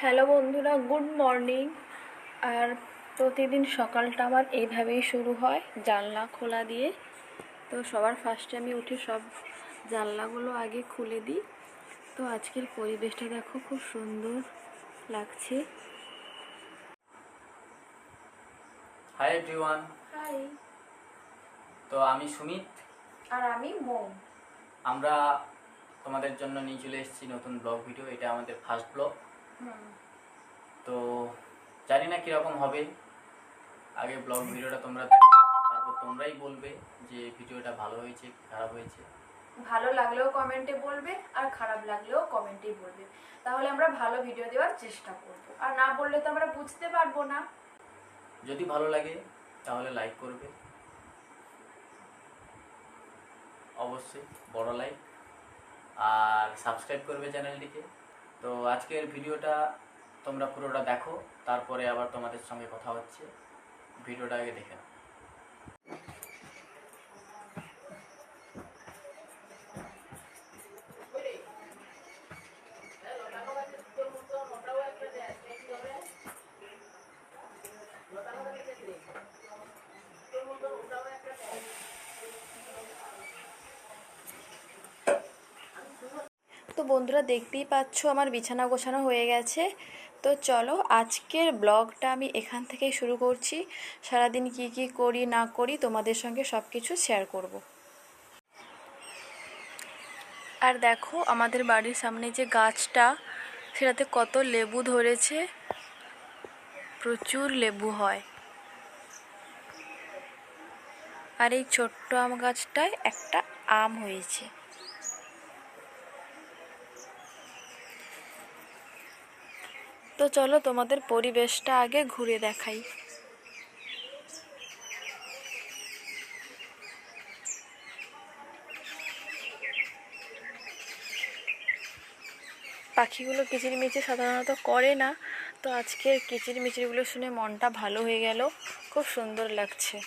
Hello বন্ধুরা, good morning. আর প্রতিদিন সকালটা আমার এইভাবেই শুরু হয় জানলা খোলা দিয়ে। তো সবার ফার্স্টে আমি উঠে সব জানলাগুলো আগে খুলে দিই। তো আজকের পরিবেশটা দেখো, খুব সুন্দর লাগছে। Hi everyone. হাই। তো আমি সুমিত আর আমি মৌ। আমরা তোমাদের জন্য নিয়ে চলে এসেছি নতুন ব্লগ ভিডিও। এটা আমাদের ফার্স্ট ব্লগ। তো জানি না কীরকম হবে। আগে ব্লগ ভিডিওটা তোমরা দেখো, তারপর তোমরাই বলবে যে ভিডিওটা ভালো হয়েছে কি খারাপ হয়েছে। ভালো লাগলেও কমেন্টে বলবে, আর খারাপ লাগলেও কমেন্টেই বলবে। তাহলে আমরা ভালো ভিডিও দেওয়ার চেষ্টা করব, আর না বললে তো আমরা বুঝতে পারবো না। যদি ভালো লাগে তাহলে লাইক করবে, অবশ্যই বড় লাইক, আর সাবস্ক্রাইব করবে চ্যানেলটিকে। তো আজকের ভিডিওটা তোমরা পুরোটা দেখো, তারপরে আবার তোমাদের সঙ্গে কথা হচ্ছে। ভিডিওটা আগে দেখে নাও। তো বন্ধুরা, দেখতেই পাচ্ছ আমার বিছানা গোছানো হয়ে গেছে। তো চলো, আজকের ব্লগটা আমি এখান থেকেই শুরু করছি। সারাদিন কি কি করি না করি তোমাদের সঙ্গে সব কিছু শেয়ার করব। আর দেখো, আমাদের বাড়ির সামনে যে গাছটা, সেটাতে কত লেবু ধরেছে। প্রচুর লেবু হয়। আর এই ছোট্ট আম গাছটায় একটা আম হয়েছে। তো চলো, তোমাদের পরিবেশটা আগে ঘুরে দেখাই। পাখিগুলো কিচিরমিচির সাধারণত করে না, তো আজকের কিচিরমিচিরগুলো শুনে মনটা ভালো হয়ে গেল। খুব সুন্দর লাগছে।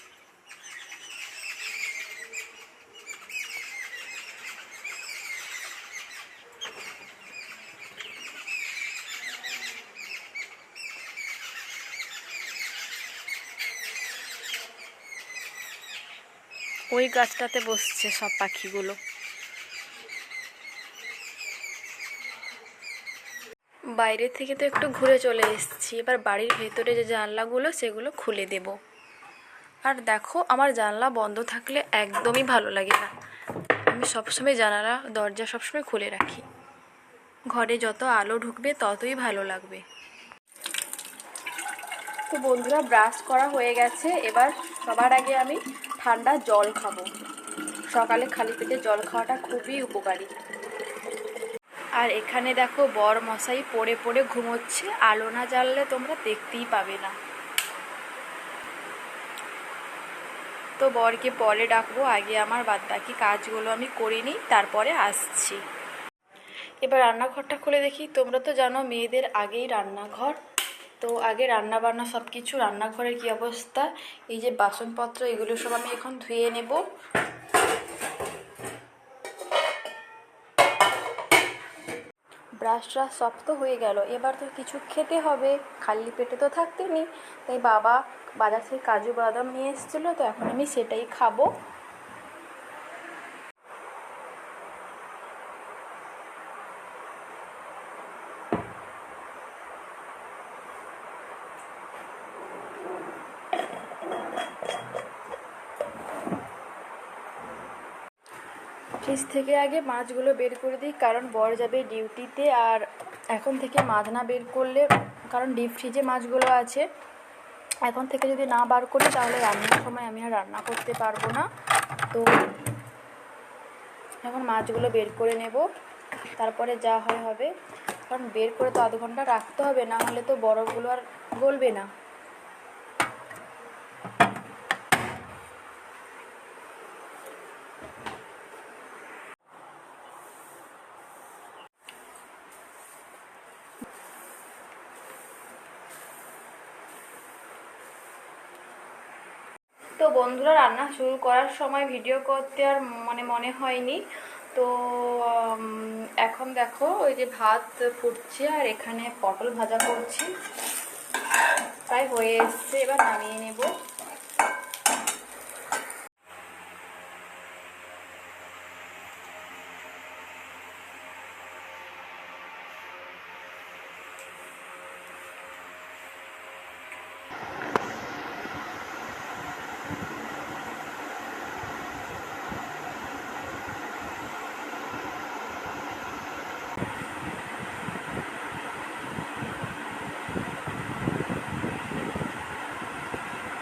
ওই গাছটাতে বসছে সব পাখিগুলো। বাইরে থেকে তো একটু ঘুরে চলে এসেছি, এবার বাড়ির ভেতরে যে জানলাগুলো সেগুলো খুলে দেব। আর দেখো, আমার জানলা বন্ধ থাকলে একদমই ভালো লাগে না। আমি সবসময় জানালা দরজা সবসময় খুলে রাখি। ঘরে যত আলো ঢুকবে ততই ভালো লাগবে। তো বন্ধুরা, ব্রাশ করা হয়ে গেছে। এবার সবার আগে আমি ঠান্ডা জল খাবো। সকালে খালি পেটে জল খাওয়াটা খুবই উপকারী। আর এখানে দেখো, বর মশাই পড়ে পড়ে ঘুমোচ্ছে। আলো না জ্বাললে তোমরা দেখতেই পাবে না। তো বরকে পরে ডাকবো, আগে আমার বাদবাকি কাজগুলো আমি করে নিই, তারপরে আসছি। এবার রান্নাঘরটা খুলে দেখি। তোমরা তো জানো মেয়েদের আগেই রান্নাঘর। তো আগে রান্না বান্না সব কিছু, রান্নাঘরের কী অবস্থা, এই যে বাসনপত্র, এগুলো সব আমি এখন ধুয়ে নেব। ব্রাশ ট্রাশ সব তো হয়ে গেল, এবার তো কিছু খেতে হবে, খালি পেটে তো থাকতে নেই। তাই বাবা বাজার থেকে কাজু বাদাম নিয়ে এসেছিলো, তো এখন আমি সেটাই খাবো। ফ্রিজ থেকে আগে মাছগুলো বের করে দিই, কারণ বর যাবে ডিউটিতে। আর এখন থেকে মাছ না বের করলে, কারণ ডিপ ফ্রিজে মাছগুলো আছে, এখন থেকে যদি না বার করি তাহলে রান্নার সময় আমি আর রান্না করতে পারবো না। তো এখন মাছগুলো বের করে নেব, তারপরে যা হয় হবে। কারণ বের করে তো আধ ঘন্টা রাখতে হবে, না হলে তো বরফগুলো আর গলবে না। তো বন্ধুরা, রান্না শুরু করার সময় ভিডিও করতে আর মনে হয়নি। তো এখন দেখো ওই যে ভাত ফুটছে আর এখানে পটল ভাজা করছি, প্রায় হয়ে এসছে, এবার নামিয়ে নেব।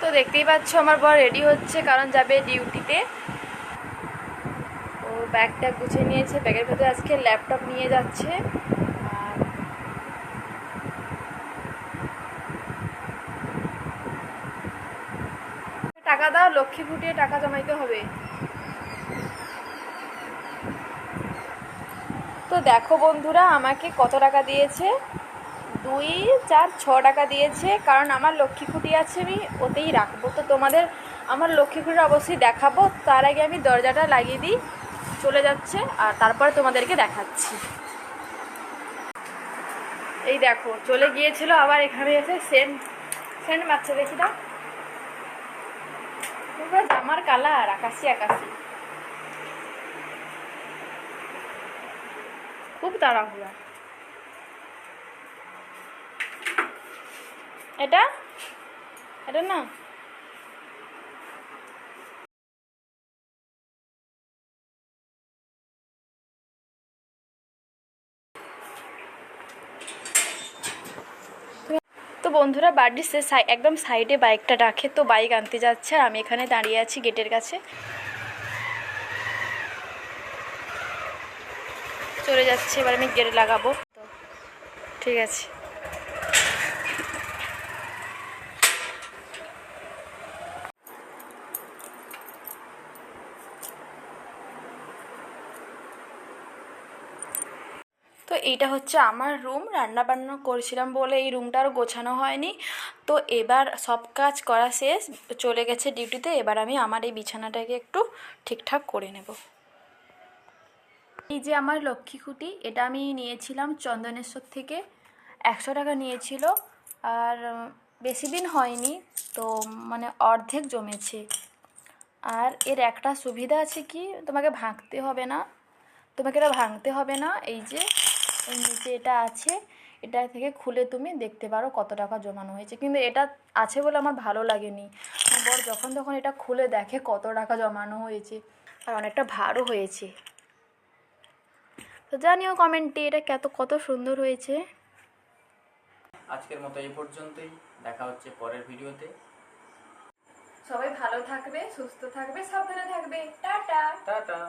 তো দেখতেই পাচ্ছ আমার বর রেডি হচ্ছে, কারণ যাবে ডিউটিতে। ও ব্যাগটা গুছিয়ে নিয়েছে, ব্যাগের ভেতরে আজকে ল্যাপটপ নিয়ে যাচ্ছে। আর টাকা দাও, লক্ষ্মী ফুটিয়ে টাকা জমাইতে হবে। তো দেখো বন্ধুরা আমাকে কত টাকা দিয়েছে, 2, 4, 6 টাকা দিয়েছে, কারণ আমার লক্ষ্মী খুঁটি আছে, আমি ওতেই রাখবো। তো তোমাদের আমার লক্ষ্মী খুঁটিটা অবশ্যই দেখাবো, তার আগে আমি দরজাটা লাগিয়ে দিই। চলে যাচ্ছে আর তারপরে তোমাদেরকে দেখাচ্ছি। এই দেখো চলে গিয়েছিল, আবার এখানে এসে সেন্ট মারছে, দেখি দাও। জামার কালার আকাশি আকাশি, খুব তাড়াহুড়া। এটা এটা না, তো বন্ধুরা বাড়ির একদম সাইডে বাইকটা রাখে, তো বাইক আনতে যাচ্ছে আর আমি এখানে দাঁড়িয়ে আছি গেটের কাছে। চলে যাচ্ছে, এবার আমি গেট লাগাবো। তো ঠিক আছে। তো এইটা হচ্ছে আমার রুম, রান্না বান্না করেছিলাম বলে এই রুমটা আর গোছানো হয়নি। তো এবার সব কাজ করা শেষ, চলে গেছে ডিউটিতে। এবার আমি আমার এই বিছানাটাকে একটু ঠিকঠাক করে নেব। এই যে আমার লক্ষ্মী খুঁটি, এটা আমি নিয়েছিলাম চন্দনেশ্বর থেকে, 100 টাকা নিয়েছিল। আর বেশি দিন হয়নি, তো মানে অর্ধেক জমেছে। আর এর একটা সুবিধা আছে কি, তোমাকে ভাঙতে হবে না, এই যে এর নিচে এটা আছে, এটা থেকে খুলে তুমি দেখতে পারো কত টাকা জমানো হয়েছে। কিন্তু এটা আছে বলে আমার ভালো লাগেনি, আমার বর যখন তখন এটা খুলে দেখে কত টাকা জমানো হয়েছে, আর অনেকটা ভারও হয়েছে। তো জানিও কমেন্টে এটা কত সুন্দর হয়েছে। আজকের মতো এই পর্যন্তই, দেখা হচ্ছে পরের ভিডিওতে। সবাই ভালো থাকবে, সুস্থ থাকবে, সাবধানে থাকবে। টাটা। টাটা।